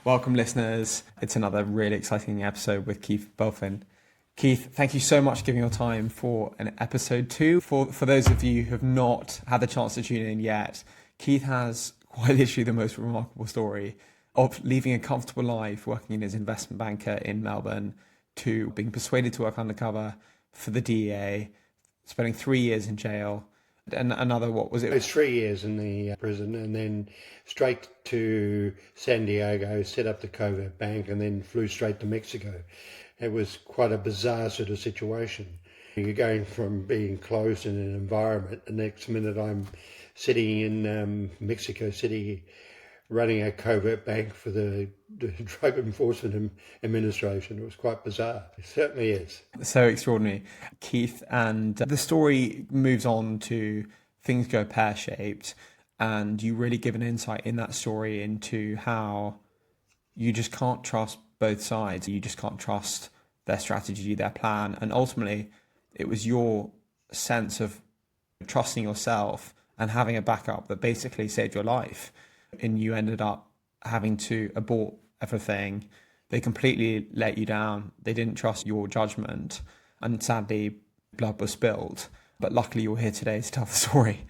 Welcome, listeners. It's another really exciting episode with Keith Bulfin. Keith, thank you so much for giving your time for an episode 2. For those of you who have not had the chance to tune in yet, Keith has quite literally the most remarkable story of leaving a comfortable life working in as investment banker in Melbourne to being persuaded to work undercover for the DEA, spending 3 years in jail, and another, what was it? It was 3 years in the prison, and then straight to San Diego, set up the covert bank, and then flew straight to Mexico. It was quite a bizarre sort of situation. You're going from being closed in an environment, the next minute I'm sitting in Mexico City running a covert bank for the Drug Enforcement Administration. It was quite bizarre. It certainly is. So extraordinary. Keith, and the story moves on to things go pear-shaped, and you really give an insight in that story into how you just can't trust both sides. You just can't trust their strategy, their plan. And ultimately, it was your sense of trusting yourself and having a backup that basically saved your life. And you ended up having to abort everything. They completely let you down. They didn't trust your judgment. And sadly, blood was spilled. But luckily, you're here today to tell the story.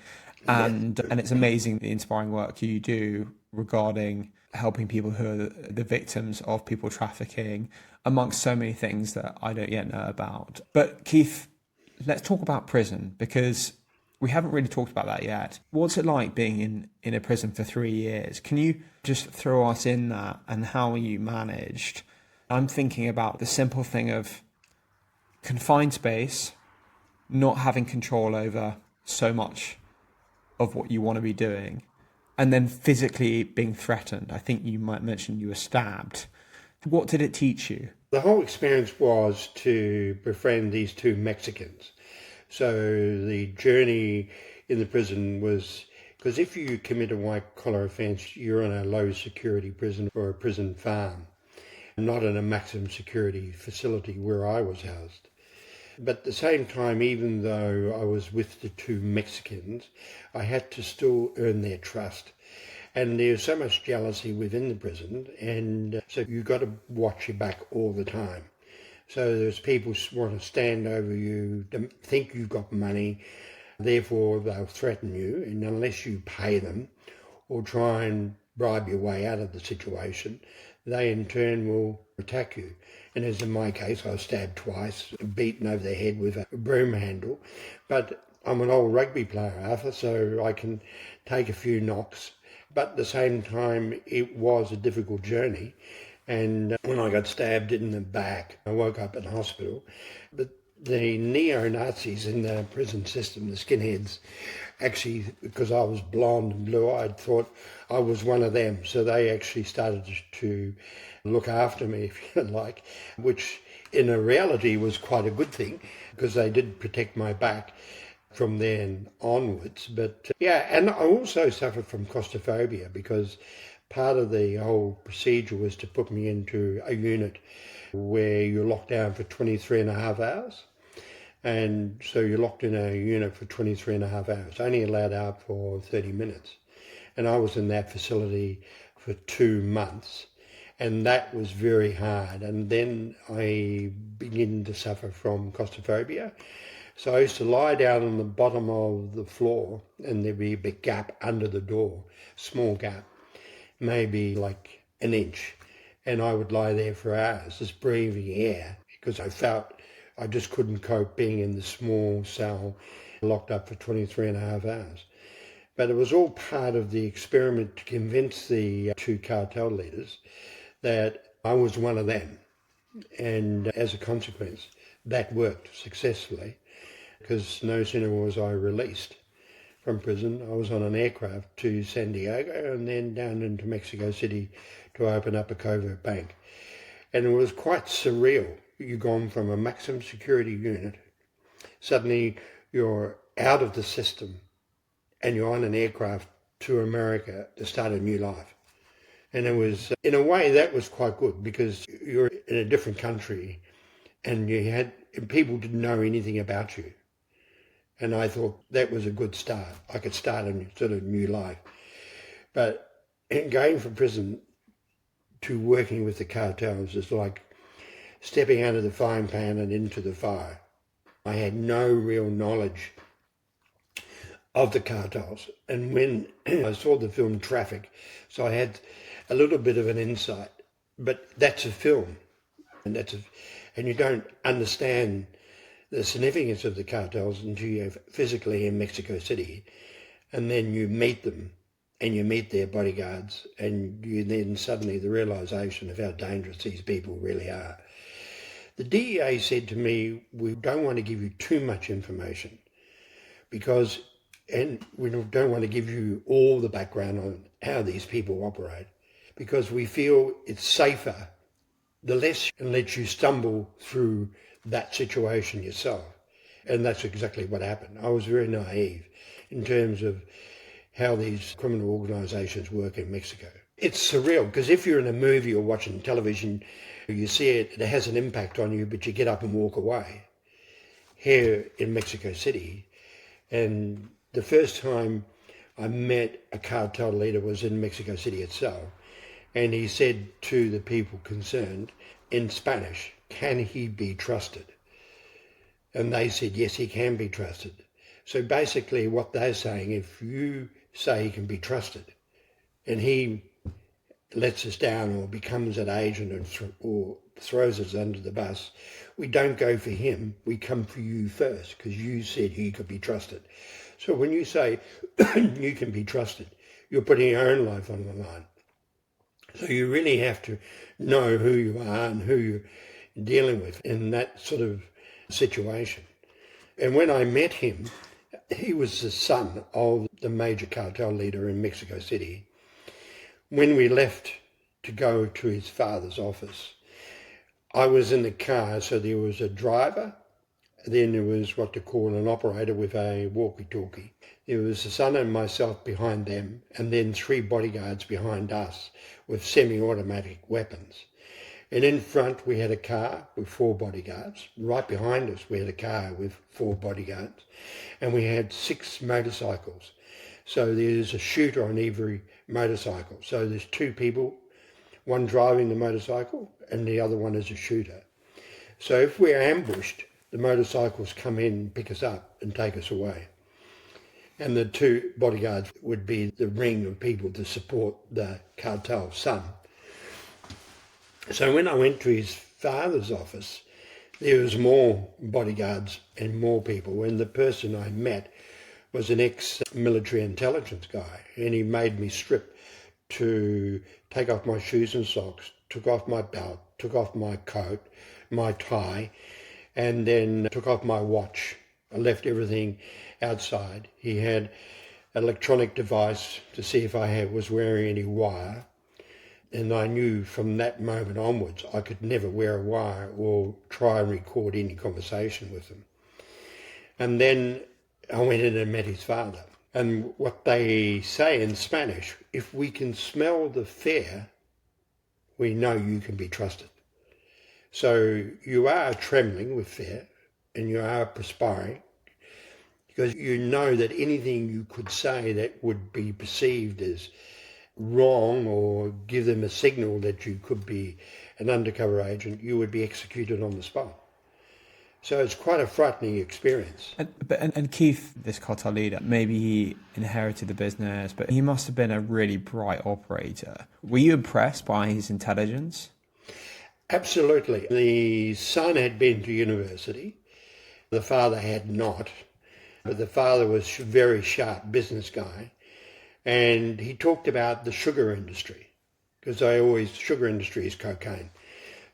And it's amazing the inspiring work you do regarding helping people who are the victims of people trafficking, amongst so many things that I don't yet know about. But Keith, let's talk about prison, because we haven't really talked about that yet. What's it like being in a prison for 3 years? Can you just throw us in that and how you managed? I'm thinking about the simple thing of confined space, not having control over so much of what you want to be doing, and then physically being threatened. I think you might mention you were stabbed. What did it teach you? The whole experience was to befriend these two Mexicans. So the journey in the prison was, because if you commit a white-collar offence, you're in a low-security prison or a prison farm, not in a maximum security facility where I was housed. But at the same time, even though I was with the two Mexicans, I had to still earn their trust. And there's so much jealousy within the prison, and so you've got to watch your back all the time. So there's people who want to stand over you, think you've got money, therefore they'll threaten you, and unless you pay them or try and bribe your way out of the situation, they in turn will attack you. And as in my case, I was stabbed twice, beaten over the head with a broom handle. But I'm an old rugby player, Arthur, so I can take a few knocks. But at the same time, it was a difficult journey. And when I got stabbed in the back, I woke up in hospital. But the neo-Nazis in the prison system, the skinheads, actually, because I was blonde and blue-eyed, thought I was one of them. So they actually started to look after me, if you like, which in a reality was quite a good thing, because they did protect my back from then onwards. But yeah, and I also suffered from claustrophobia, because part of the whole procedure was to put me into a unit where you're locked down for 23 and a half hours. And so you're locked in a unit for 23 and a half hours, only allowed out for 30 minutes. And I was in that facility for 2 months, and that was very hard. And then I began to suffer from claustrophobia. So I used to lie down on the bottom of the floor, and there'd be a big gap under the door, small gap, maybe like an inch. And I would lie there for hours, just breathing air, because I felt I just couldn't cope being in the small cell, locked up for 23 and a half hours. But it was all part of the experiment to convince the two cartel leaders that I was one of them. And as a consequence, that worked successfully, because no sooner was I released from prison, I was on an aircraft to San Diego and then down into Mexico City to open up a covert bank. And it was quite surreal. You've gone from a maximum security unit, suddenly you're out of the system and you're on an aircraft to America to start a new life. And it was, in a way, that was quite good, because you're in a different country and people didn't know anything about you. And I thought that was a good start. I could start a sort of new life. But going from prison to working with the cartels is like stepping out of the frying pan and into the fire. I had no real knowledge of the cartels. And when I saw the film Traffic, so I had a little bit of an insight. But that's a film, and and you don't understand the significance of the cartels until you're physically in Mexico City, and then you meet them, and you meet their bodyguards, and you then suddenly the realisation of how dangerous these people really are. The DEA said to me, we don't want to give you too much information and we don't want to give you all the background on how these people operate, because we feel it's safer the less and let you stumble through that situation yourself. And that's exactly what happened. I was very naive in terms of how these criminal organisations work in Mexico. It's surreal, because if you're in a movie or watching television, you see it, it has an impact on you, but you get up and walk away. Here in Mexico City, and the first time I met a cartel leader was in Mexico City itself, and he said to the people concerned in Spanish, "Can he be trusted?" And they said, "Yes, he can be trusted." So basically what they're saying, if you say he can be trusted and he lets us down or becomes an agent or throws us under the bus, we don't go for him, we come for you first, because you said he could be trusted. So when you say you can be trusted, you're putting your own life on the line. So you really have to know who you are and who you're dealing with in that sort of situation. And when I met him, he was the son of the major cartel leader in Mexico City. When we left to go to his father's office, I was in the car, so there was a driver, then there was what to call an operator with a walkie-talkie. There was the son and myself behind them, and then 3 bodyguards behind us with semi-automatic weapons. And in front we had a car with 4 bodyguards. Right behind us we had a car with 4 bodyguards. And we had 6 motorcycles. So there's a shooter on every motorcycle. So there's 2 people, one driving the motorcycle and the other one is a shooter. So if we're ambushed, the motorcycles come in, pick us up and take us away. And the 2 bodyguards would be the ring of people to support the cartel son. So when I went to his father's office, there was more bodyguards and more people. And the person I met was an ex-military intelligence guy, and he made me strip to take off my shoes and socks, took off my belt, took off my coat, my tie, and then took off my watch. I left everything outside. He had an electronic device to see if I was wearing any wire. And I knew from that moment onwards I could never wear a wire or try and record any conversation with him. And then I went in and met his father. And what they say in Spanish, if we can smell the fear, we know you can be trusted. So you are trembling with fear and you are perspiring, because you know that anything you could say that would be perceived as wrong or give them a signal that you could be an undercover agent, you would be executed on the spot. So it's quite a frightening experience. And Keith, this cartel leader, maybe he inherited the business, but he must have been a really bright operator. Were you impressed by his intelligence? Absolutely. The son had been to university. The father had not. But the father was a very sharp business guy. And he talked about the sugar industry, because sugar industry is cocaine.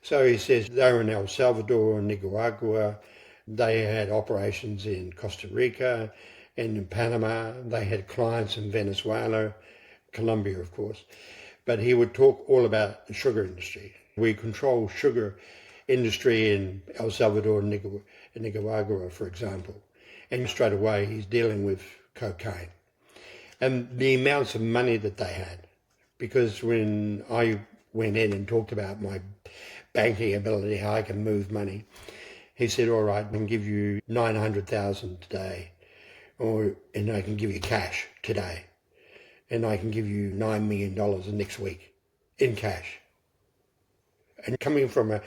So he says they were in El Salvador and Nicaragua. They had operations in Costa Rica and in Panama. They had clients in Venezuela, Colombia, of course. But he would talk all about the sugar industry. We control sugar industry in El Salvador and Nicaragua, for example. And straight away he's dealing with cocaine. And the amounts of money that they had. Because when I went in and talked about my banking ability, how I can move money, he said, all right, I can give you 900,000 today, and I can give you cash today, and I can give you $9 million next week in cash. And coming from an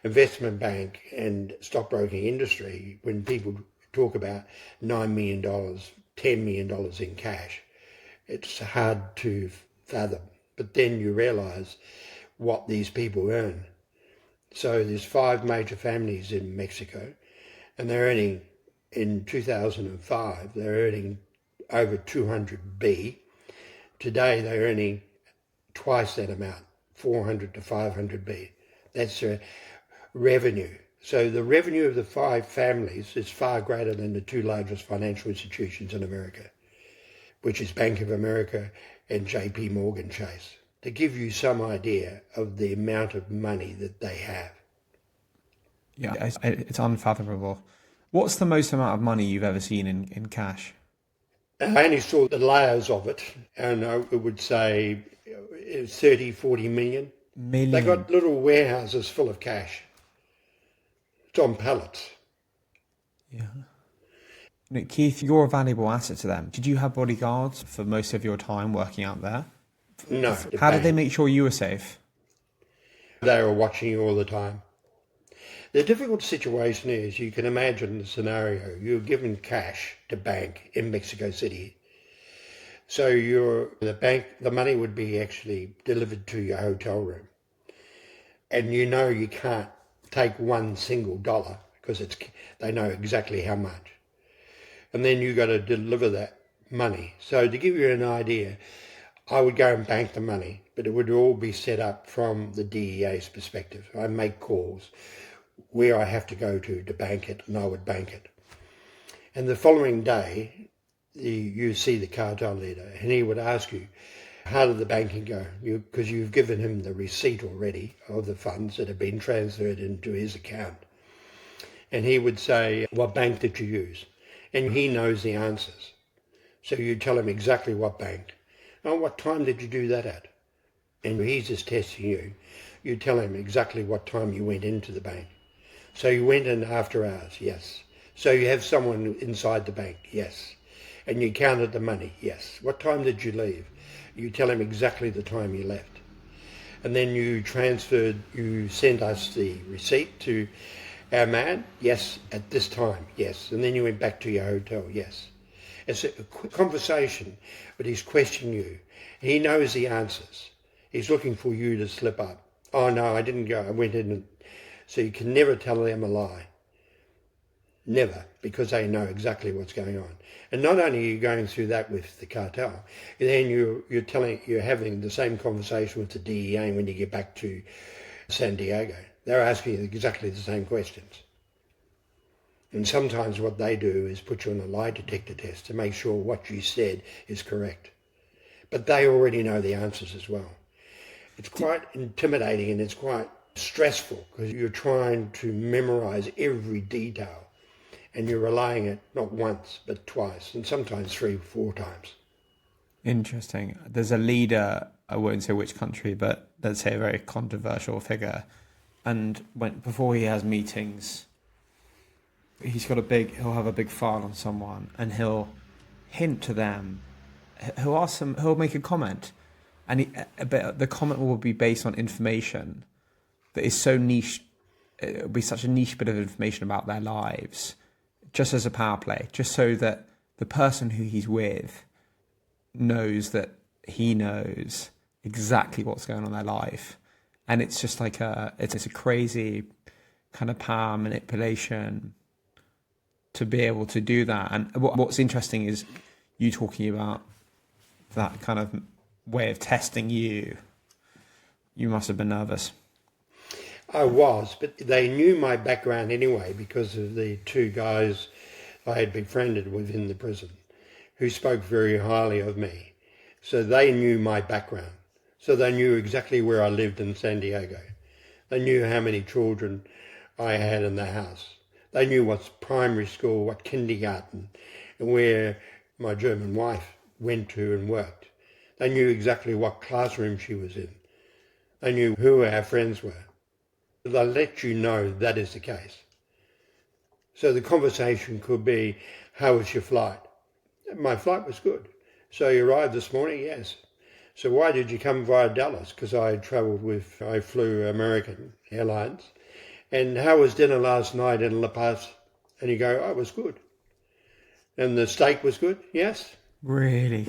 investment bank and stockbroking industry, when people talk about $9 million, $10 million in cash, it's hard to fathom. But then you realise what these people earn. So there's 5 major families in Mexico, and they're earning, in 2005, they're earning over 200B. Today they're earning twice that amount, 400 to 500B. That's their revenue. So the revenue of the 5 families is far greater than the 2 largest financial institutions in America, which is Bank of America and JP Morgan Chase, to give you some idea of the amount of money that they have. Yeah, it's unfathomable. What's the most amount of money you've ever seen in cash? I only saw the layers of it, and I would say 30, 40 million. They Million. got little warehouses full of cash. It's on pallets. Yeah. Keith, you're a valuable asset to them. Did you have bodyguards for most of your time working out there? No. How did they make sure you were safe? They were watching you all the time. The difficult situation is, you can imagine the scenario. You're given cash to bank in Mexico City. So the money would be actually delivered to your hotel room. And you know you can't take one single dollar because they know exactly how much. And then you got to deliver that money. So to give you an idea, I would go and bank the money, but it would all be set up from the DEA's perspective. I make calls where I have to go to bank it, and I would bank it. And the following day, you see the cartel leader, and he would ask you, how did the banking go? Because you've given him the receipt already of the funds that have been transferred into his account. And he would say, what bank did you use? And he knows the answers. So you tell him exactly what bank. Oh, what time did you do that at? And he's just testing you. You tell him exactly what time you went into the bank. So you went in after hours, yes. So you have someone inside the bank, yes. And you counted the money, yes. What time did you leave? You tell him exactly the time you left. And then you sent us the receipt to our man, yes, at this time, yes. And then you went back to your hotel, yes. It's a quick conversation, but he's questioning you. He knows the answers. He's looking for you to slip up. Oh no, I didn't go, I went in. So you can never tell them a lie. Never, because they know exactly what's going on. And not only are you going through that with the cartel, then you're having the same conversation with the DEA when you get back to San Diego. They're asking you exactly the same questions. And sometimes what they do is put you on a lie detector test to make sure what you said is correct. But they already know the answers as well. It's quite intimidating, and it's quite stressful because you're trying to memorize every detail, and you're relaying it not once but twice, and sometimes 3 or 4 times. Interesting. There's a leader, I won't say which country, but let's say a very controversial figure, and before he has meetings, he'll have a big file on someone, and he'll hint to them, he'll ask them, he'll make a comment, and but the comment will be based on information that is so niche. It'll be such a niche bit of information about their lives, just as a power play, just so that the person who he's with knows that he knows exactly what's going on in their life. And it's just like it's a crazy kind of power manipulation to be able to do that. And what's interesting is you talking about that kind of way of testing you. You must have been nervous. I was, but they knew my background anyway because of the 2 guys I had befriended within the prison who spoke very highly of me. So they knew my background. So they knew exactly where I lived in San Diego. They knew how many children I had in the house. They knew what's primary school, what kindergarten, and where my German wife went to and worked. They knew exactly what classroom she was in. They knew who our friends were. They'll let you know that is the case. So the conversation could be, how was your flight? My flight was good. So you arrived this morning? Yes. So why did you come via Dallas? Because I flew American Airlines. And how was dinner last night in La Paz? And you go, oh, it was good. And the steak was good? Yes. Really?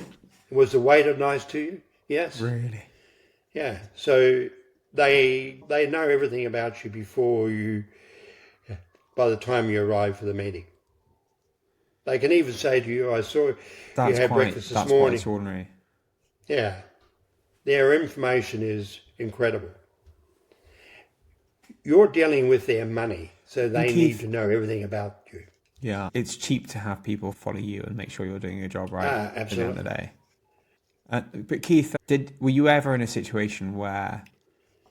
Was the waiter nice to you? Yes. Really? Yeah. So they know everything about you by the time you arrive for the meeting. They can even say to you, I saw you had breakfast this That's morning. quite extraordinary. Yeah. Their information is incredible. You're dealing with their money, so they need to know everything about you. Yeah, it's cheap to have people follow you and make sure you're doing your job right Absolutely. at the end of the day. But Keith, were you ever in a situation where,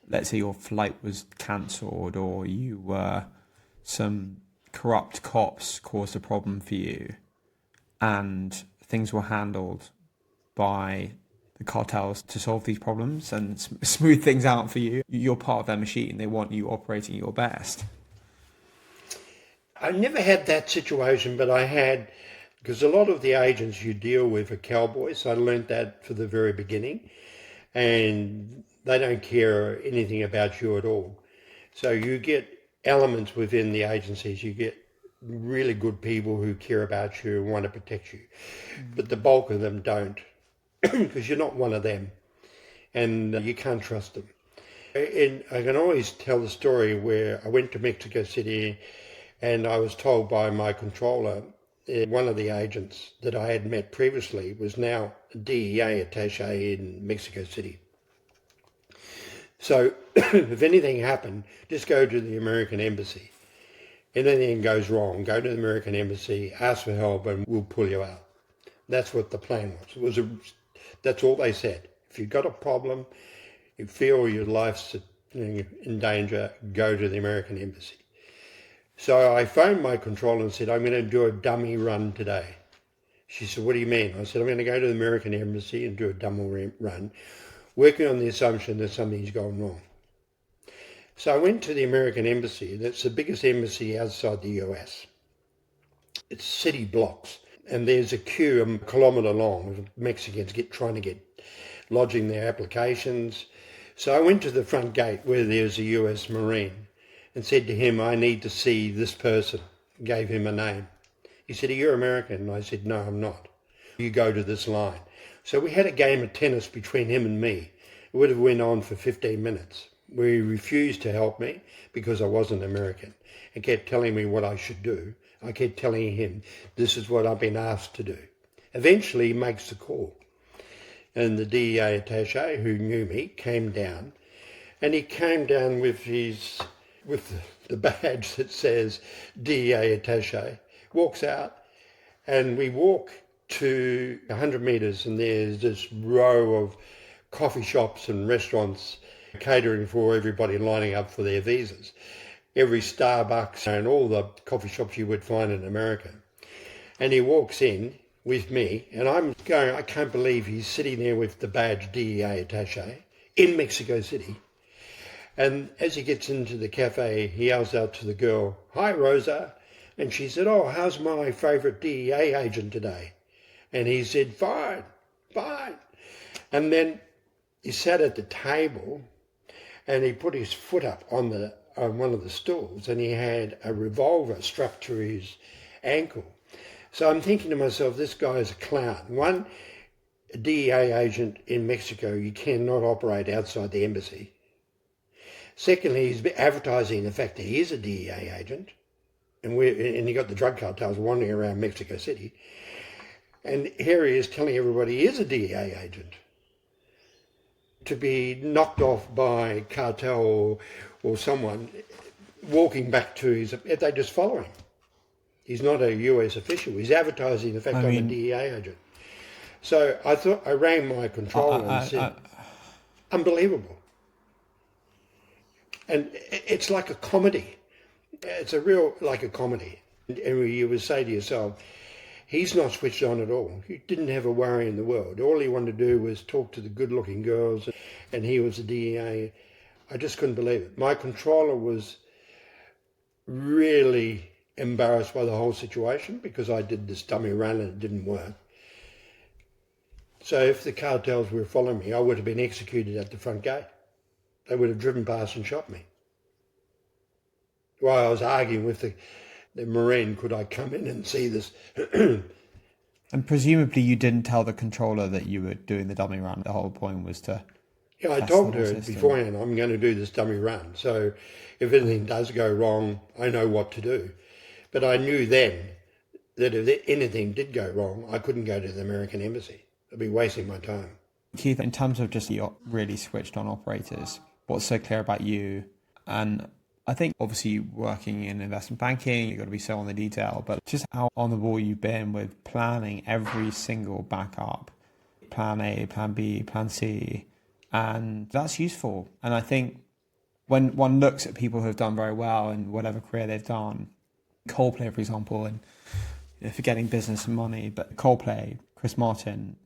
let's say your flight was cancelled or some corrupt cops caused a problem for you and things were handled by the cartels to solve these problems and smooth things out for you? You're part of their machine. They want you operating your best. I never had that situation, but I had, because a lot of the agents you deal with are cowboys. I learned that for the very beginning, and they don't care anything about you at all. So you get elements within the agencies. You get really good people who care about you and want to protect you, but the bulk of them don't, because you're not one of them, and you can't trust them. And I can always tell the story where I went to Mexico City and I was told by my controller, one of the agents that I had met previously was now a DEA attaché in Mexico City. So if anything happened, just go to the American Embassy. Anything goes wrong, go to the American Embassy, ask for help, and we'll pull you out. That's what the plan was. That's all they said. If you've got a problem, you feel your life's in danger, go to the American Embassy. So I phoned my controller and said, I'm going to do a dummy run today. She said, what do you mean? I said, I'm going to go to the American Embassy and do a dummy run, working on the assumption that something's gone wrong. So I went to the American Embassy. That's the biggest embassy outside the US. It's city blocks, and there's a queue a kilometre long of Mexicans lodging their applications. So I went to the front gate where there's a US Marine and said to him, I need to see this person. Gave him a name. He said, are you American? And I said, no, I'm not. You go to this line. So we had a game of tennis between him and me. It would have went on for 15 minutes. Where he refused to help me because I wasn't American and kept telling me what I should do. I kept telling him, this is what I've been asked to do. Eventually he makes the call. And the DEA attaché, who knew me, came down. And he came down with the badge that says DEA attaché, walks out, and we walk to 100 metres, and there's this row of coffee shops and restaurants catering for everybody lining up for their visas. Every Starbucks and all the coffee shops you would find in America. And he walks in with me, and I'm going, I can't believe he's sitting there with the badge DEA attaché in Mexico City. And as he gets into the cafe, he yells out to the girl, hi, Rosa. And she said, oh, how's my favourite DEA agent today? And he said, fine, fine. And then he sat at the table and he put his foot up on one of the stools, and he had a revolver strapped to his ankle. So I'm thinking to myself, this guy is a clown. One, a DEA agent in Mexico, you cannot operate outside the embassy. Secondly, he's advertising the fact that he is a DEA agent, and he got the drug cartels wandering around Mexico City. And here he is telling everybody he is a DEA agent. To be knocked off by Cartel or someone walking back to they just follow him. He's not a US official. He's advertising the fact I'm a DEA agent. So I rang my controller and said, unbelievable. And it's like a comedy. It's like a comedy. And you would say to yourself, he's not switched on at all. He didn't have a worry in the world. All he wanted to do was talk to the good-looking girls, and he was a DEA. I just couldn't believe it. My controller was really embarrassed by the whole situation because I did this dummy run and it didn't work. So if the cartels were following me, I would have been executed at the front gate. They would have driven past and shot me. While I was arguing with the Marine, could I come in and see this? And presumably you didn't tell the controller that you were doing the dummy run. The whole point was to Yeah, I test told the whole her system. beforehand, I'm going to do this dummy run. So if anything does go wrong, I know what to do. But I knew then that if anything did go wrong, I couldn't go to the American embassy. I'd be wasting my time. Keith, in terms of just the really switched on operators, what's so clear about you? And I think obviously working in investment banking, you've got to be so on the detail, but just how on the ball you've been with planning every single backup, plan A, plan B, plan C, and that's useful. And I think when one looks at people who have done very well in whatever career they've done, Coldplay, for example, and forgetting business and money, but Coldplay, Chris Martin,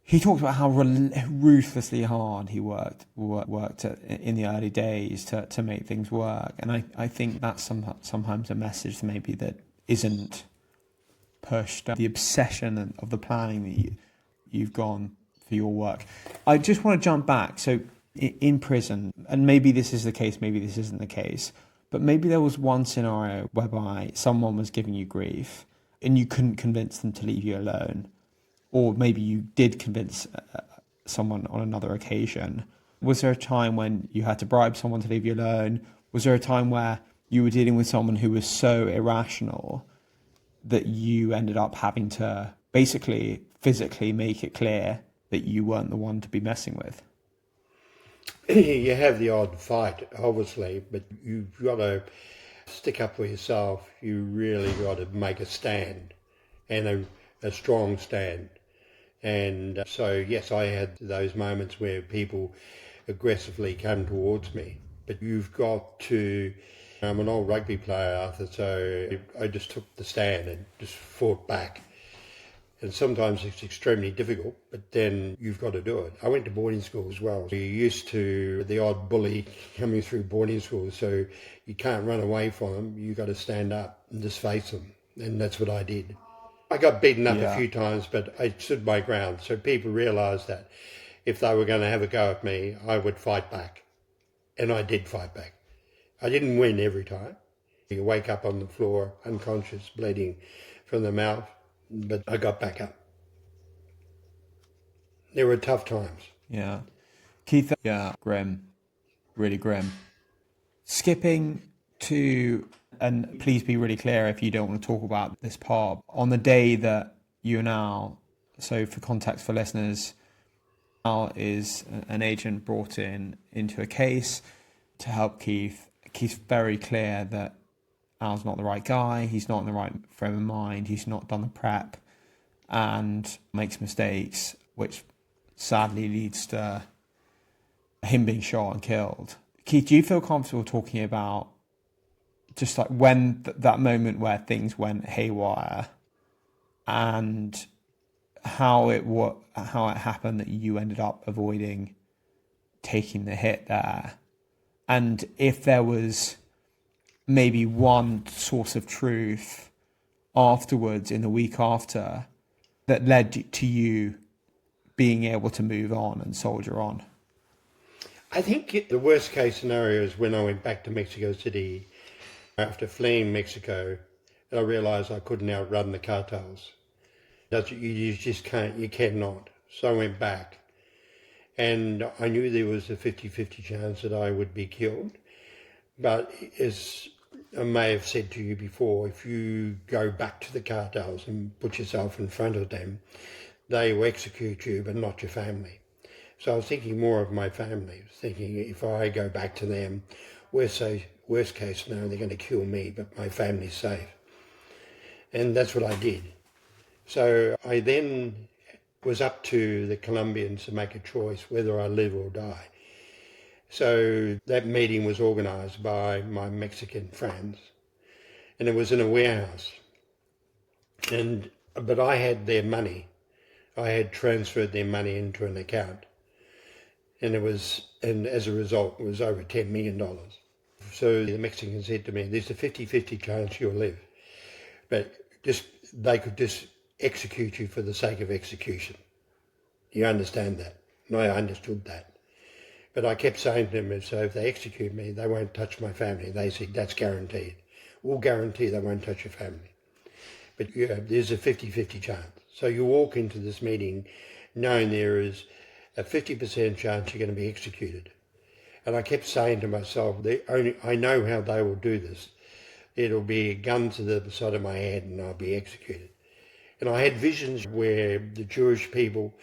he talked about how ruthlessly hard he worked in the early days to make things work. And I think that's sometimes a message maybe that isn't pushed. The obsession of the planning that you've gone for your work. I just want to jump back. So in prison, and maybe this is the case, maybe this isn't the case, but maybe there was one scenario whereby someone was giving you grief and you couldn't convince them to leave you alone. Or maybe you did convince someone on another occasion. Was there a time when you had to bribe someone to leave you alone? Was there a time where you were dealing with someone who was so irrational that you ended up having to basically physically make it clear that you weren't the one to be messing with? You have the odd fight, obviously, but you've got to stick up for yourself. You really got to make a stand, and a strong stand. And so, yes, I had those moments where people aggressively come towards me. But you've got to... I'm an old rugby player, Arthur, so I just took the stand and just fought back. And sometimes it's extremely difficult, but then you've got to do it. I went to boarding school as well. You're used to the odd bully coming through boarding school, so you can't run away from them. You've got to stand up and just face them. And that's what I did. I got beaten up a few times, but I stood my ground. So people realised that if they were going to have a go at me, I would fight back. And I did fight back. I didn't win every time. You wake up on the floor, unconscious, bleeding from the mouth, but I got back up. There were tough times. Yeah. Keith, grim, really grim. Skipping to, and please be really clear if you don't want to talk about this part, on the day that you and Al, so for context for listeners, Al is an agent brought into a case to help Keith. Keith's very clear that Al's not the right guy, he's not in the right frame of mind, he's not done the prep and makes mistakes, which sadly leads to him being shot and killed. Keith, do you feel comfortable talking about just like when that moment where things went haywire and how it happened that you ended up avoiding taking the hit there? And if there was maybe one source of truth afterwards in the week after that led to you being able to move on and soldier on? I think the worst case scenario is when I went back to Mexico City after fleeing Mexico, and I realised I couldn't outrun the cartels. You just can't, you cannot. So I went back, and I knew there was a 50-50 chance that I would be killed. But as I may have said to you before, if you go back to the cartels and put yourself in front of them, they will execute you, but not your family. So I was thinking more of my family. I was thinking if I go back to them, worst case scenario, they're going to kill me, but my family's safe. And that's what I did. So I then was up to the Colombians to make a choice whether I live or die. So that meeting was organised by my Mexican friends, and it was in a warehouse. But I had their money. I had transferred their money into an account, and as a result, it was over $10 million. So the Mexican said to me, "There's a 50-50 chance you'll live, but they could just execute you for the sake of execution." You understand that? And I understood that. But I kept saying to them, so if they execute me, they won't touch my family. They said, that's guaranteed. We'll guarantee they won't touch your family. But there's a 50-50 chance. So you walk into this meeting knowing there is a 50% chance you're going to be executed. And I kept saying to myself, I know how they will do this. It'll be a gun to the side of my head and I'll be executed. And I had visions where the Jewish people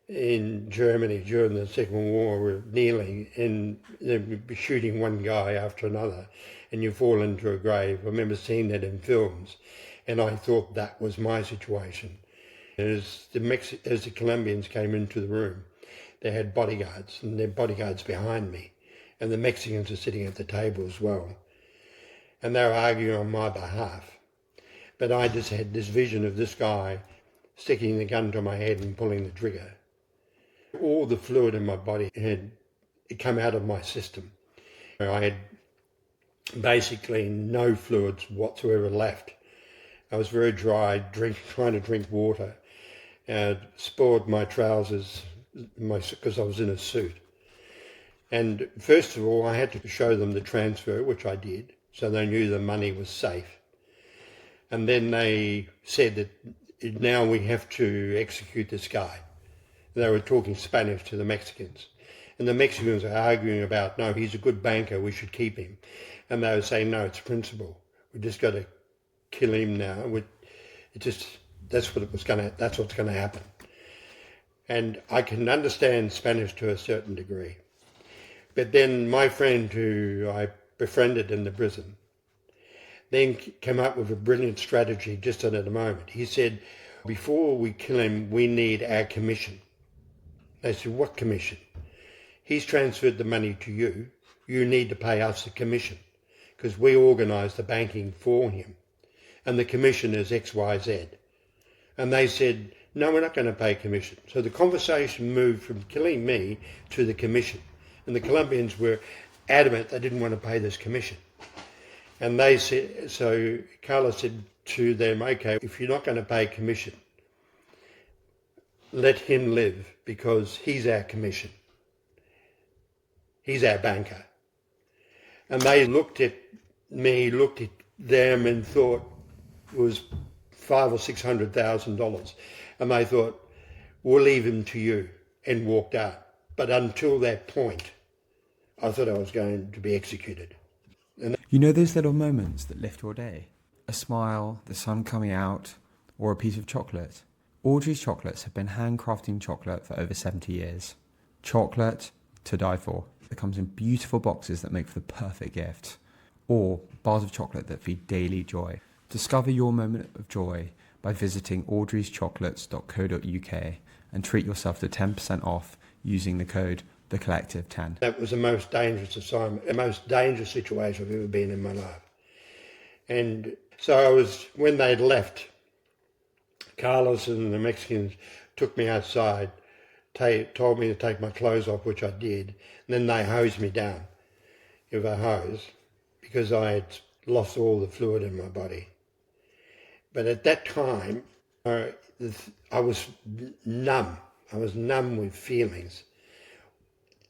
in Germany during the Second War were kneeling and they'd be shooting one guy after another and you fall into a grave. I remember seeing that in films and I thought that was my situation. As the Colombians came into the room, they had bodyguards and their bodyguards behind me and the Mexicans were sitting at the table as well. And they were arguing on my behalf. But I just had this vision of this guy sticking the gun to my head and pulling the trigger. All the fluid in my body had come out of my system. I had basically no fluids whatsoever left. I was very dry, trying to drink water. I spoiled my trousers because I was in a suit. And first of all, I had to show them the transfer, which I did, so they knew the money was safe. And then they said that now we have to execute this guy. They were talking Spanish to the Mexicans. And the Mexicans were arguing about, no, he's a good banker, we should keep him. And they were saying, no, it's principle. We just got to kill him now. That's what's going to happen. And I can understand Spanish to a certain degree. But then my friend who I befriended in the prison then came up with a brilliant strategy just at the moment. He said, before we kill him, we need our commission. They said, what commission? He's transferred the money to you. You need to pay us a commission because we organise the banking for him. And the commission is X, Y, Z. And they said, no, we're not going to pay commission. So the conversation moved from killing me to the commission. And the Colombians were adamant they didn't want to pay this commission. And they said, so Carlos said to them, okay, if you're not going to pay commission, let him live because he's our commission. He's our banker. And they looked at me, looked at them and thought it was $500,000 or $600,000. And they thought, we'll leave him to you, and walked out. But until that point, I thought I was going to be executed. You know those little moments that lift your day? A smile, the sun coming out, or a piece of chocolate? Audrey's Chocolates have been handcrafting chocolate for over 70 years. Chocolate to die for. It comes in beautiful boxes that make for the perfect gift. Or bars of chocolate that feed daily joy. Discover your moment of joy by visiting audreyschocolates.co.uk and treat yourself to 10% off using the code TheCollective10. That was the most dangerous assignment, the most dangerous situation I've ever been in my life. And so when they'd left, Carlos and the Mexicans took me outside, told me to take my clothes off, which I did, and then they hosed me down with a hose because I had lost all the fluid in my body. But at that time, I was numb. I was numb with feelings.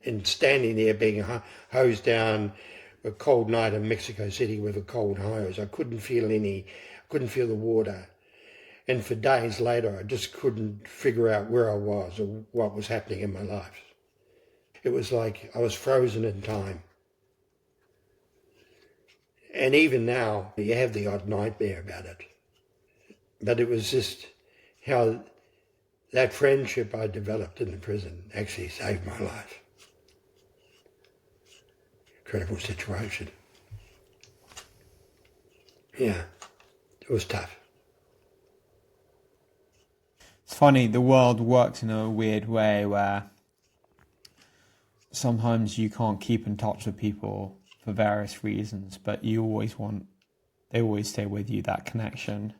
And standing there being hosed down a cold night in Mexico City with a cold hose, I couldn't feel the water. And for days later, I just couldn't figure out where I was or what was happening in my life. It was like I was frozen in time. And even now, you have the odd nightmare about it. But it was just how that friendship I developed in the prison actually saved my life. Incredible situation. Yeah, it was tough. It's funny, the world works in a weird way where sometimes you can't keep in touch with people for various reasons, but they always stay with you, that connection.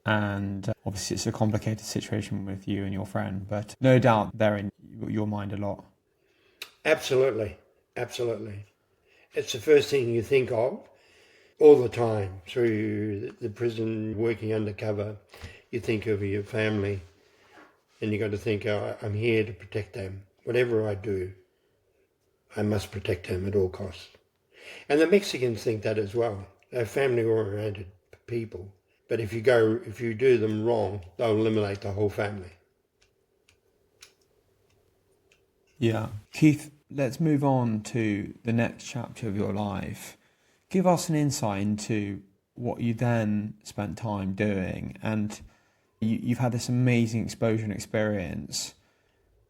And obviously it's a complicated situation with you and your friend, but no doubt they're in your mind a lot. Absolutely, absolutely. It's the first thing you think of all the time through the prison, working undercover. You think of your family And you got to think, oh, I'm here to protect them. Whatever I do, I must protect them at all costs. And the Mexicans think that as well. They're family-oriented people. But if you do them wrong, they'll eliminate the whole family. Yeah. Keith, let's move on to the next chapter of your life. Give us an insight into what you then spent time doing. And you've had this amazing exposure and experience,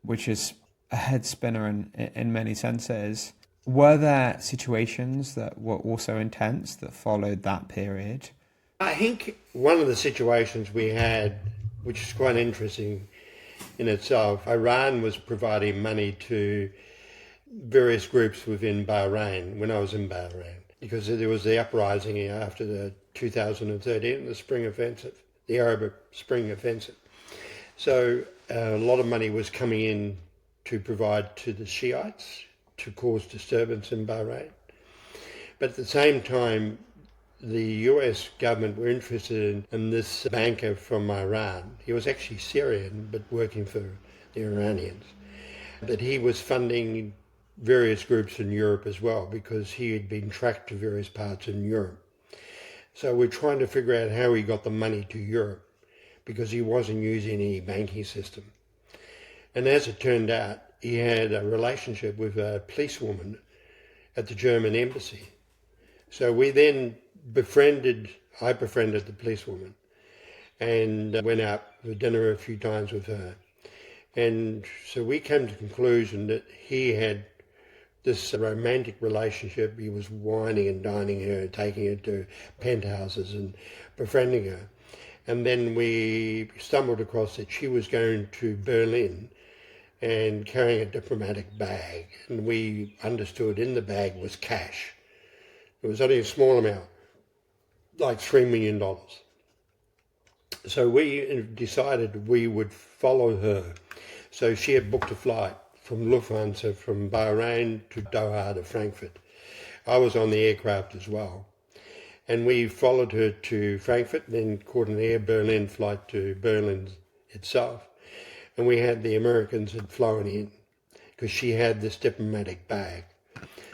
which is a head spinner in many senses. Were there situations that were also intense that followed that period? I think one of the situations we had, which is quite interesting in itself, Iran was providing money to various groups within Bahrain when I was in Bahrain, because there was the uprising after the 2013, the Spring Offensive, the Arab Spring Offensive. So a lot of money was coming in to provide to the Shiites to cause disturbance in Bahrain. But at the same time, the US government were interested in this banker from Iran. He was actually Syrian, but working for the Iranians. But he was funding various groups in Europe as well, because he had been tracked to various parts in Europe. So we're trying to figure out how he got the money to Europe, because he wasn't using any banking system. And as it turned out, he had a relationship with a policewoman at the German embassy. So we then I befriended the policewoman and went out for dinner a few times with her. And so we came to the conclusion that he had this romantic relationship. He was wining and dining her, taking her to penthouses and befriending her. And then we stumbled across that she was going to Berlin and carrying a diplomatic bag. And we understood in the bag was cash. It was only a small amount, like $3 million. So we decided we would follow her. So she had booked a flight from Lufthansa from Bahrain to Doha to Frankfurt. I was on the aircraft as well. And we followed her to Frankfurt, then caught an Air Berlin flight to Berlin itself. And we had the Americans had flown in because she had this diplomatic bag.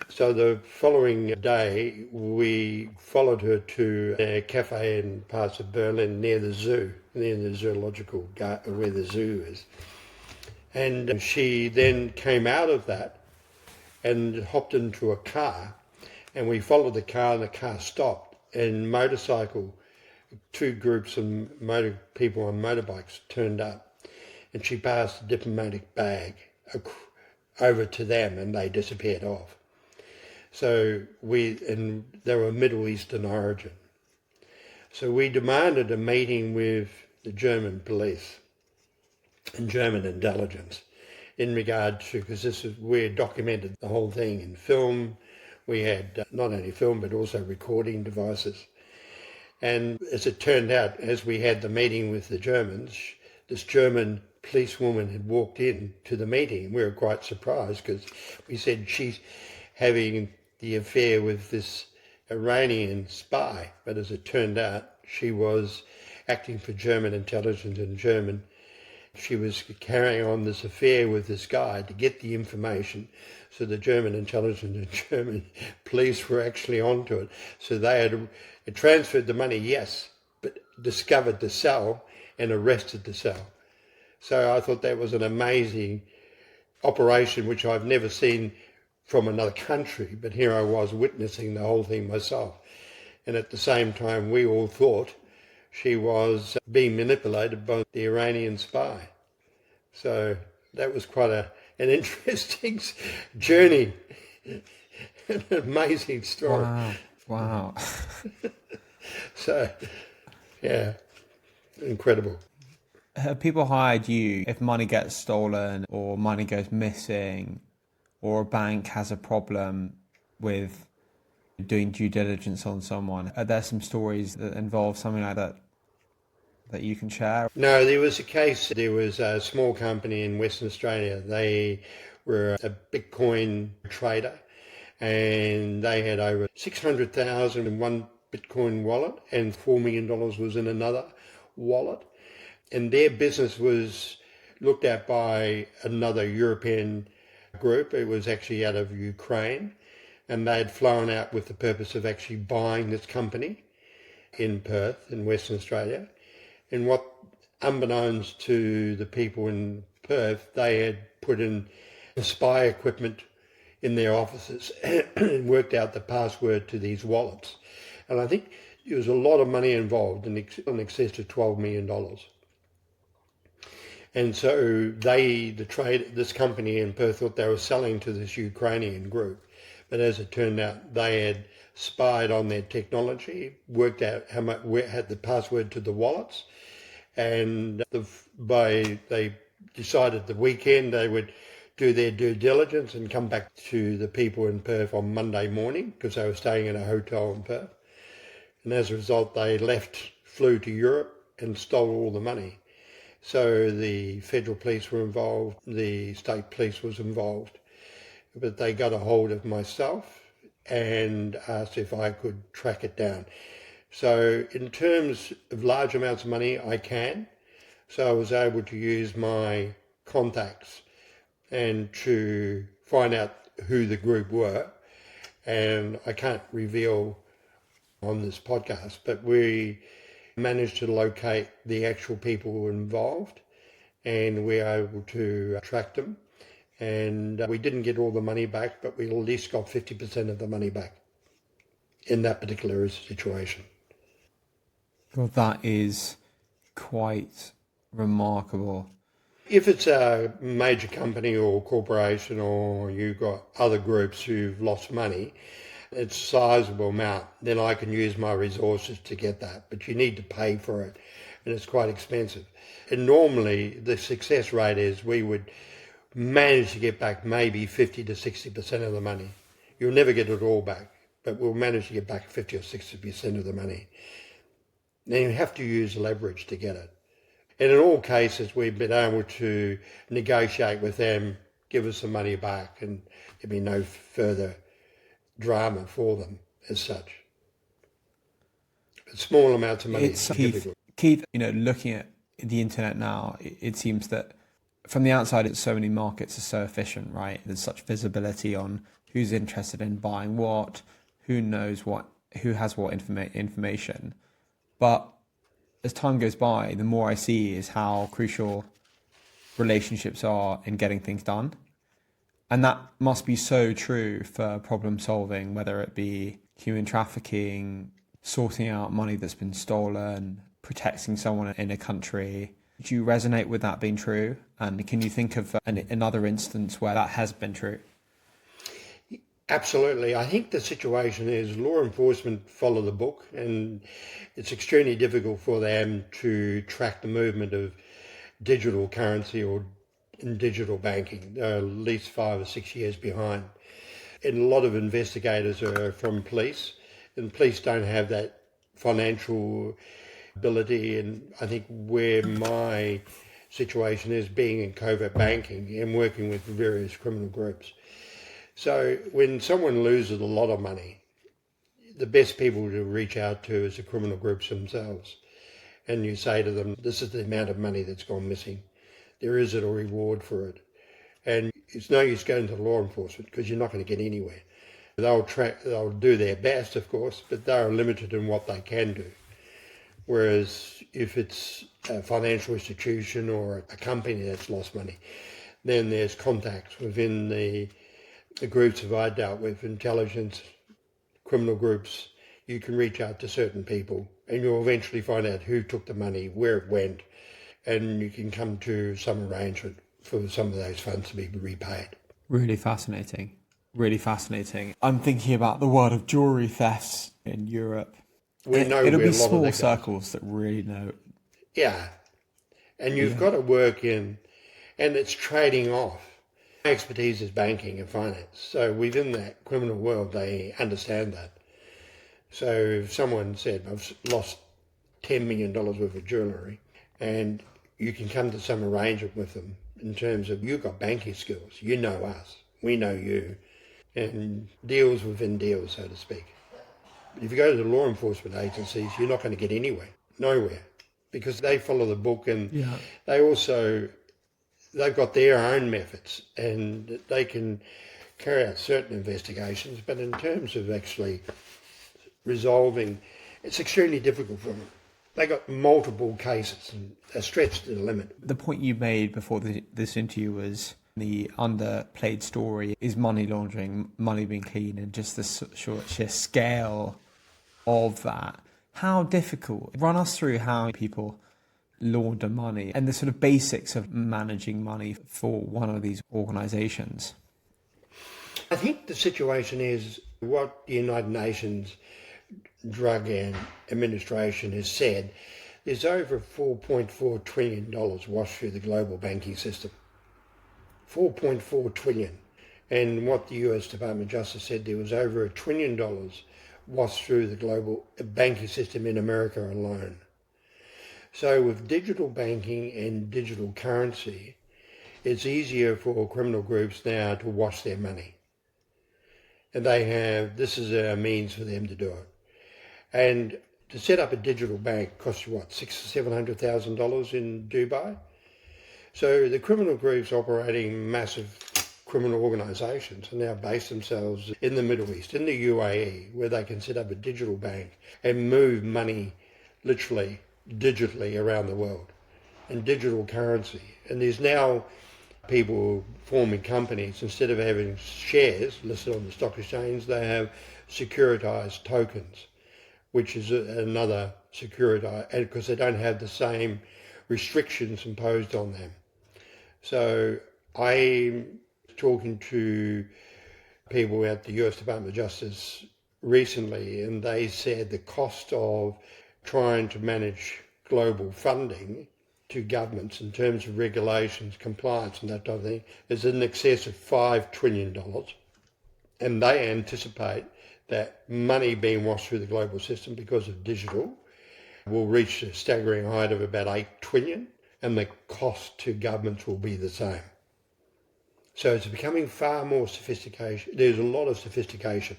So the following day, we followed her to a cafe in parts of Berlin near the zoo, near the zoological garden where the zoo is. And she then came out of that and hopped into a car, and we followed the car, and the car stopped, and two groups of people on motorbikes turned up, and she passed the diplomatic bag over to them, and they disappeared off. So they were Middle Eastern origin. So we demanded a meeting with the German police and German intelligence in regard to, because we had documented the whole thing in film. We had not only film but also recording devices. And as it turned out, as we had the meeting with the Germans, this German policewoman had walked in to the meeting. We were quite surprised because we said she's having the affair with this Iranian spy. But as it turned out, she was acting for German intelligence and German. She was carrying on this affair with this guy to get the information. So the German intelligence and German police were actually onto it. So they had transferred the money, yes, but discovered the cell and arrested the cell. So I thought that was an amazing operation, which I've never seen from another country, but here I was witnessing the whole thing myself. And at the same time, we all thought she was being manipulated by the Iranian spy. So that was quite an interesting journey, an amazing story. Wow. So, yeah, incredible. Have people hired you if money gets stolen or money goes missing or a bank has a problem with doing due diligence on someone? Are there some stories that involve something like that that you can share? No, there was a small company in Western Australia. They were a Bitcoin trader, and they had over 600,000 in one Bitcoin wallet, and $4 million was in another wallet. And their business was looked at by another European group. It was actually out of Ukraine, and they had flown out with the purpose of actually buying this company in Perth, in Western Australia. And what, unbeknownst to the people in Perth, they had put in spy equipment in their offices and worked out the password to these wallets. And I think there was a lot of money involved, in excess of $12 million. And so this company in Perth thought they were selling to this Ukrainian group. But as it turned out, they had spied on their technology, worked out had the password to the wallets, and they decided the weekend they would do their due diligence and come back to the people in Perth on Monday morning, because they were staying in a hotel in Perth. And as a result, they flew to Europe and stole all the money. So the federal police were involved, the state police was involved, but they got a hold of myself and asked if I could track it down. So in terms of large amounts of money, I can. So I was able to use my contacts and to find out who the group were. And I can't reveal on this podcast, but we managed to locate the actual people involved, and we were able to track them. And we didn't get all the money back, but we at least got 50% of the money back in that particular situation. Well, that is quite remarkable. If it's a major company or corporation, or you've got other groups who've lost money, it's a sizable amount, then I can use my resources to get that. But you need to pay for it, and it's quite expensive. And normally the success rate is we would manage to get back maybe 50 to 60% of the money. You'll never get it all back, but we'll manage to get back 50 or 60% of the money. Then you have to use leverage to get it. And in all cases, we've been able to negotiate with them, give us the money back, and there'd be no further drama for them as such. But small amounts of money is difficult. Keith, looking at the internet now, it seems that from the outside, it's so many markets are so efficient, right? There's such visibility on who's interested in buying what, who knows what, who has what information. But as time goes by, the more I see is how crucial relationships are in getting things done. And that must be so true for problem solving, whether it be human trafficking, sorting out money that's been stolen, protecting someone in a country. Do you resonate with that being true? And can you think of another instance where that has been true? Absolutely. I think the situation is law enforcement follow the book, and it's extremely difficult for them to track the movement of digital currency or in digital banking. They're at least 5 or 6 years behind. And a lot of investigators are from police, and police don't have that financial ability. And I think where my situation is, being in covert banking and working with various criminal groups. So when someone loses a lot of money, the best people to reach out to is the criminal groups themselves. And you say to them, this is the amount of money that's gone missing. There is a reward for it. And it's no use going to law enforcement because you're not going to get anywhere. They'll do their best, of course, but they're limited in what they can do. Whereas if it's a financial institution or a company that's lost money, then there's contacts within the groups that I dealt with, intelligence, criminal groups. You can reach out to certain people and you'll eventually find out who took the money, where it went, and you can come to some arrangement for some of those funds to be repaid. Really fascinating. Really fascinating. I'm thinking about the world of jewellery thefts in Europe. It'll be small circles that really know. Yeah. And you've got to work in, and it's trading off. My expertise is banking and finance. So within that criminal world, they understand that. So if someone said, I've lost $10 million worth of jewellery, and you can come to some arrangement with them in terms of you've got banking skills, you know us, we know you, and deals within deals, so to speak. But if you go to the law enforcement agencies, you're not going to get anywhere, nowhere, because they follow the book, and they also they've got their own methods and they can carry out certain investigations, but in terms of actually resolving, it's extremely difficult for them. They got multiple cases and are stretched to the limit. The point you made before this interview was the underplayed story is money laundering, money being clean, and just the sheer scale of that. How difficult? Run us through how people launder money and the sort of basics of managing money for one of these organisations. I think the situation is what the United Nations Drug and Administration has said. There's over $4.4 trillion washed through the global banking system. 4.4 trillion. And what the US Department of Justice said, there was over $1 trillion washed through the global banking system in America alone. So with digital banking and digital currency, it's easier for criminal groups now to wash their money. And this is a means for them to do it. And to set up a digital bank costs you what, $600,000 or $700,000 in Dubai? So the criminal groups operating massive criminal organisations and now base themselves in the Middle East, in the UAE, where they can set up a digital bank and move money literally digitally around the world and digital currency. And there's now people forming companies, instead of having shares listed on the stock exchange, they have securitized tokens, which is another securitized, and because they don't have the same restrictions imposed on them. So I'm talking to people at the US Department of Justice recently, and they said the cost of trying to manage global funding to governments in terms of regulations, compliance and that type of thing is in excess of $5 trillion. And they anticipate that money being washed through the global system because of digital will reach a staggering height of about 8 trillion, and the cost to governments will be the same. So it's becoming far more sophistication. There's a lot of sophistication.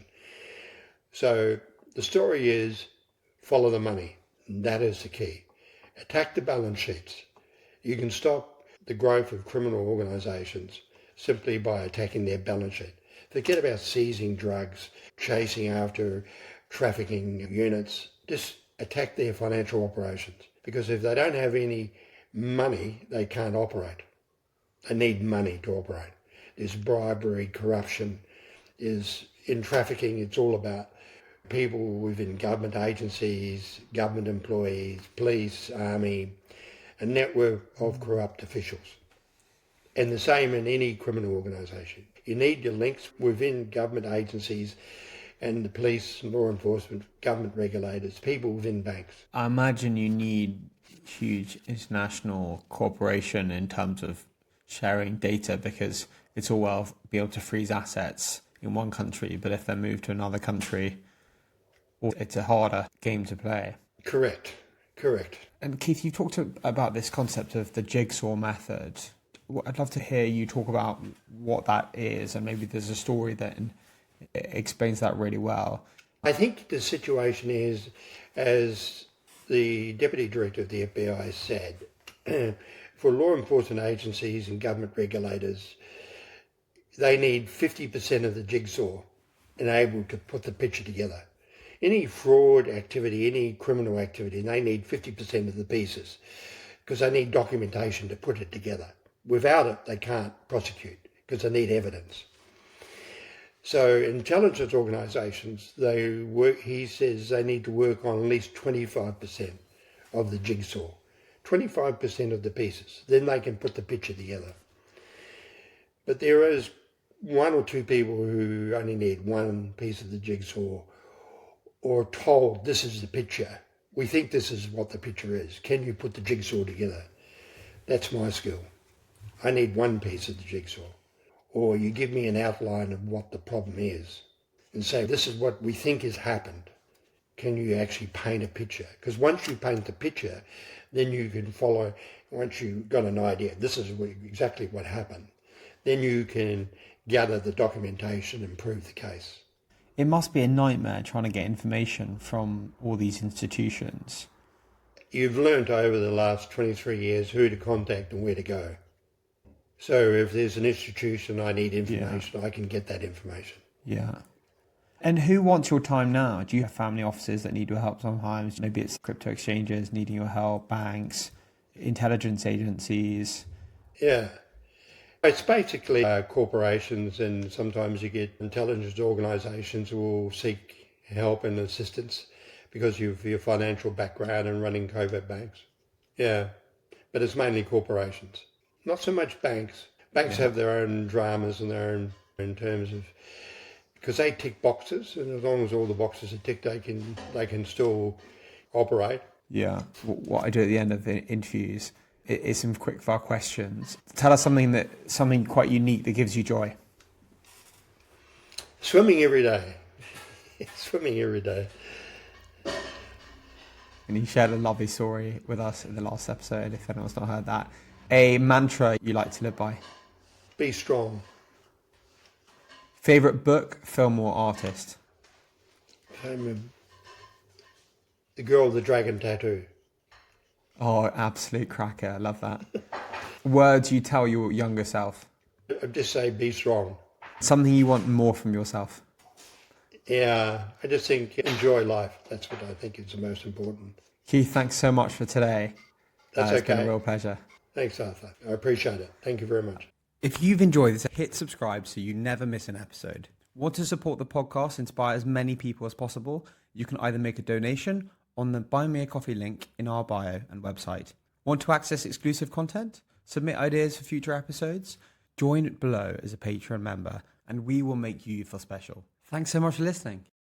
So the story is follow the money. That is the key. Attack the balance sheets. You can stop the growth of criminal organisations simply by attacking their balance sheet. Forget about seizing drugs, chasing after trafficking units. Just attack their financial operations. Because if they don't have any money, they can't operate. They need money to operate. There's bribery, corruption. In trafficking, it's all about people within government agencies, government employees, police, army, a network of corrupt officials. And the same in any criminal organisation. You need your links within government agencies and the police, law enforcement, government regulators, people within banks. I imagine you need huge international cooperation in terms of sharing data, because it's all well be able to freeze assets in one country, but if they're moved to another country, it's a harder game to play. Correct. And Keith, you talked about this concept of the jigsaw method. I'd love to hear you talk about what that is, and maybe there's a story that explains that really well. I think the situation is, as the Deputy Director of the FBI said, for law enforcement agencies and government regulators, they need 50% of the jigsaw and able to put the picture together. Any fraud activity, any criminal activity, they need 50% of the pieces because they need documentation to put it together. Without it, they can't prosecute because they need evidence. So intelligence organisations, he says they need to work on at least 25% of the jigsaw, 25% of the pieces. Then they can put the picture together. But there is one or two people who only need one piece of the jigsaw, or told this is the picture. We think this is what the picture is. Can you put the jigsaw together? That's my skill. I need one piece of the jigsaw. Or you give me an outline of what the problem is and say, this is what we think has happened. Can you actually paint a picture? Because once you paint the picture, then you can follow, once you've got an idea, this is exactly what happened, then you can gather the documentation and prove the case. It must be a nightmare trying to get information from all these institutions. You've learnt over the last 23 years who to contact and where to go. So if there's an institution I need Yeah. information, I can get that information. Yeah. And who wants your time now? Do you have family offices that need your help sometimes? Maybe it's crypto exchanges needing your help, banks, intelligence agencies. Yeah. It's basically corporations, and sometimes you get intelligence organisations who will seek help and assistance because of your financial background and running covert banks. Yeah, but it's mainly corporations. Not so much banks. Banks have their own dramas and their own in terms of because they tick boxes, and as long as all the boxes are ticked, they can still operate. Yeah. What I do at the end of the interviews is some quick fire questions. Tell us something quite unique that gives you joy. Swimming every day. Swimming every day. And you shared a lovely story with us in the last episode, if anyone's not heard that. A mantra you like to live by. Be strong. Favorite book, film, or artist? The Girl with the Dragon Tattoo. Oh, absolute cracker. I love that. Words you tell your younger self. I just say be strong. Something you want more from yourself. Yeah, I just think enjoy life. That's what I think is the most important. Keith, thanks so much for today. That's It's been okay. a real pleasure. Thanks, Arthur. I appreciate it. Thank you very much. If you've enjoyed this, hit subscribe so you never miss an episode. Want to support the podcast, inspire as many people as possible? You can either make a donation on the Buy Me a Coffee link in our bio and website. Want to access exclusive content? Submit ideas for future episodes? Join below as a Patreon member and we will make you feel special. Thanks so much for listening.